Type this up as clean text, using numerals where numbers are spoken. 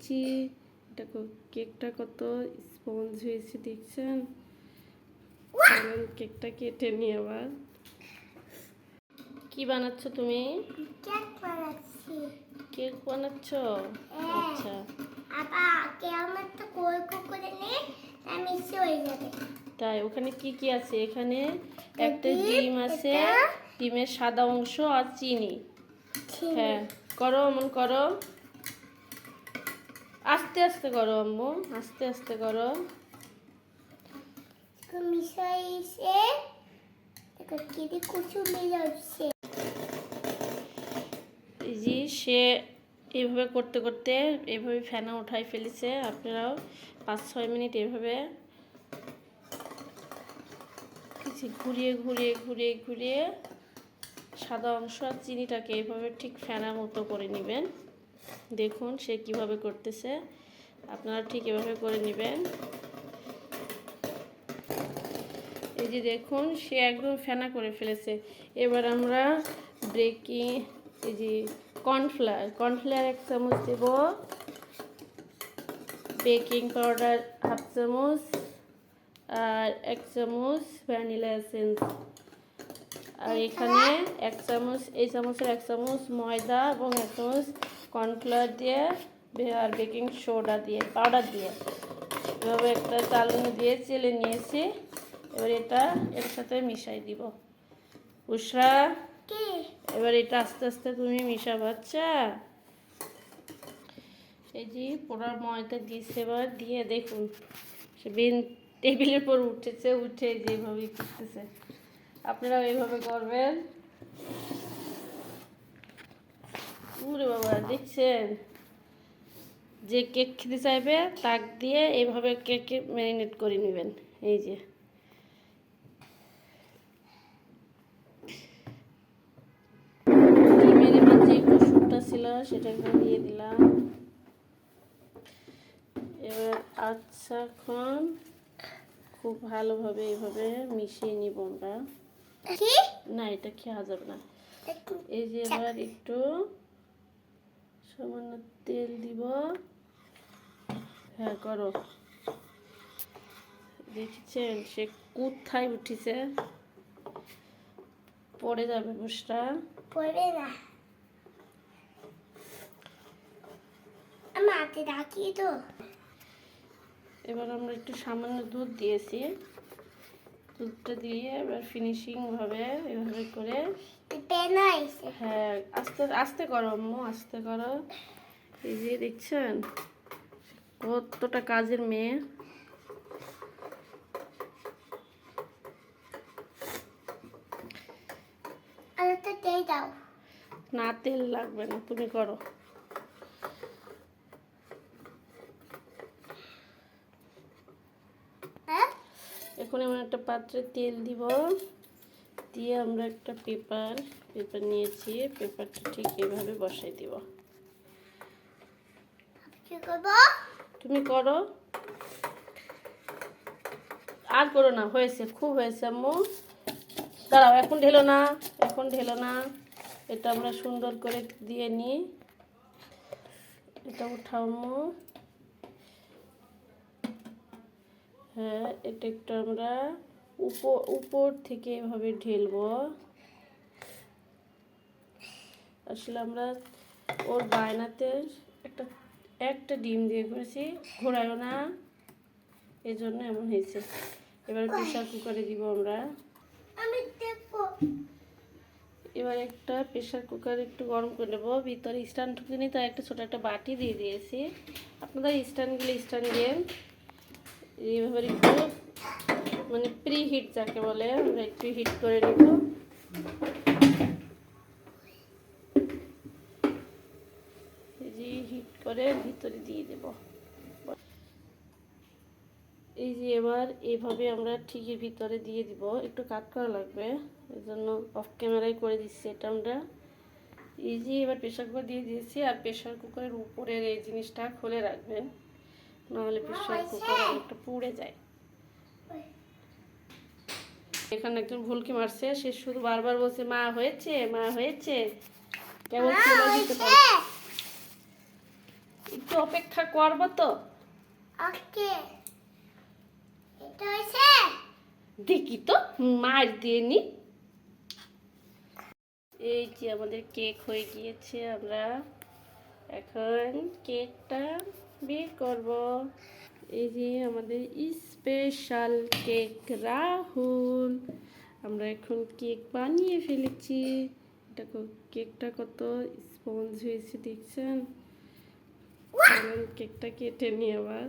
নিচ্ছি। এটা কেকটা কত স্পঞ্জ হয়েছে দেখছেন। কেকটা কেটে নিয়ে আবার কি বানাচ্ছ তুমি? কেক বানাচ্ছি। কেক বানাচ্ছ? আচ্ছা, আবার কেমন তো গোল করে নে, মিশে হয়ে যাবে। তাই ওখানে কি কি আছে? এখানে একটা ডিম আছে, ডিমের সাদা অংশ আর চিনি। হ্যাঁ, করো, এমন করো, আস্তে আস্তে করো আম্মু, আস্তে আস্তে করো। মিশাইছে এটা কি কিছু মিলাচ্ছে। এই যে সে এইভাবে করতে করতে এইভাবে ফেনা উঠাই ফেলেছে। আপনারাও 5-6 মিনিট এইভাবে ঘুরিয়ে ঘুরিয়ে ঘুরিয়ে ঘুরিয়ে সাদা অংশ আর চিনিটাকে এইভাবে ঠিক ফেনার মতো করে নেবেন। দেখুন সে কিভাবে করতেছে, আপনারা ঠিক এভাবে করে নেবেন। এই যে দেখুন সে একদম ফেনা করে ফেলেছে। এবার আমরা এই যে কর্নফ্লাওয়ার 1 চামচ দেব, বেকিং পাউডার 1/2 চামচ, আর 1 চামচ ভ্যানিলা এসেন্স, আর এখানে 1 চামচ, এই চামচের 1 চামচ ময়দা এবং 1 চামচ কর্নফ্লাওয়ার দিয়ে আর বেকিং সোডা দিয়ে পাউডার দিয়ে এভাবে একটা চালনি দিয়ে চেলে নিয়েছি। এবার এটা এর সাথে মিশাই দিব। উশরা, এবার এটা আস্তে আস্তে তুমি মিশাবো। আচ্ছা, এই যে পোড়া ময়দা দিয়েছে, এবার দিয়ে দেখুন সে টেবিলের পর উঠেছে, উঠে যেভাবে করতেছে। আপনারাও এইভাবে করবেন। উরে বাবা, দেখছেন যে কেক খেতে চাইবে তাক দিয়ে এইভাবে কেকে ম্যারিনেট করে নেবেন। এই যে ডিমের মাঝে একটু সুটটা ছিল, সেটা একটু দিয়ে দিলাম। এবার আচ্ছা, এখন খুব ভালোভাবে এইভাবে মিশিয়ে নিব আমরা। না, এটা খেয়া যাবে না। এই যে এবার একটু সামান্য তেল দিব। হ্যাঁ, করো। দেখছেন সে কোথায় উঠিছে, পড়ে যাবে বুসটা। পড়ে না, আমি হাতে রাখি তো। এবার আমরা একটু সামান্য দুধ দিয়েছি, দুধটা দিয়ে এবার ফিনিশিং ভাবে এভাবে করে। হ্যাঁ, আস্তে আস্তে করো আম্মু, আস্তে করো। এই যে দেখছেন কতটা কাজের মেয়ে। দাও না, তেল লাগবে না, তুমি করো। এখন আমরা একটা পাত্রে তেল দিব, দিয়ে আমরা একটা পেপার নিয়েছি, পেপারটা ঠিক এভাবে বসাই দিব। তুমি করো, আর করো না, হয়েছে, খুব হয়েছে আম্মু। দাঁড়াও, এখন ঢেলো না, এখন ঢেলো না। এটা আমরা সুন্দর করে দিয়ে নিই। এটা উঠাও আম্মু। হ্যাঁ, এটা একটু আমরা উপর থেকে এভাবে ঢেলবো। আসলে আমরা ওর বায়নাতে একটা ডিম দিয়ে করেছি, ঘোরায়ও না, এই জন্য এমন হয়েছে। এবার প্রেশার কুকারে দিব আমরা। এবার একটা প্রেশার কুকার একটু গরম করে নেবো। ভিতরে স্ট্যান্ড ঢুকে নিই, তাই একটা ছোটো একটা বাটি দিয়ে দিয়েছি। আপনাদের স্ট্যান্ড দিয়ে এইভাবে একটু মানে প্রি হিট যাকে বলে, আমরা একটু হিট করে নেব। এই যে হিট করে ভিতরে দিয়ে দেব। এই যে এবার এইভাবে আমরা ঠিকই ভিতরে দিয়ে দিব। একটু কাট করা লাগবে, এই জন্য অফ ক্যামেরায় করে দিচ্ছি এটা আমরা। এই যে এবার প্রেশার কুকার দিয়ে দিয়েছি, আর প্রেশার কুকারের উপরের এই জিনিসটা খুলে রাখবেন, নাহলে প্রেশার কুকার অনেকটা পুড়ে যায়। এখানে একজন ভুলকি মারছে, সে শুধু বারবার বলছে মা হয়েছে, মা হয়েছে, কেবল চলে দিতে পারে। একটু অপেক্ষা করবো তো। ওকে, এটা হয়েছে। দেখি তো, মার দিয়ে নি। এই যে আমাদের কেক হয়ে গিয়েছে, আমরা এখন কেকটা বের করব। এই যে আমাদের স্পেশাল কেক রাহুল, আমরা এখন কেক বানিয়ে ফেলেছি। দেখো কেকটা কত স্পঞ্জ হয়েছে দেখছেন। চলুন কেকটা কেটে নিয়ে আবার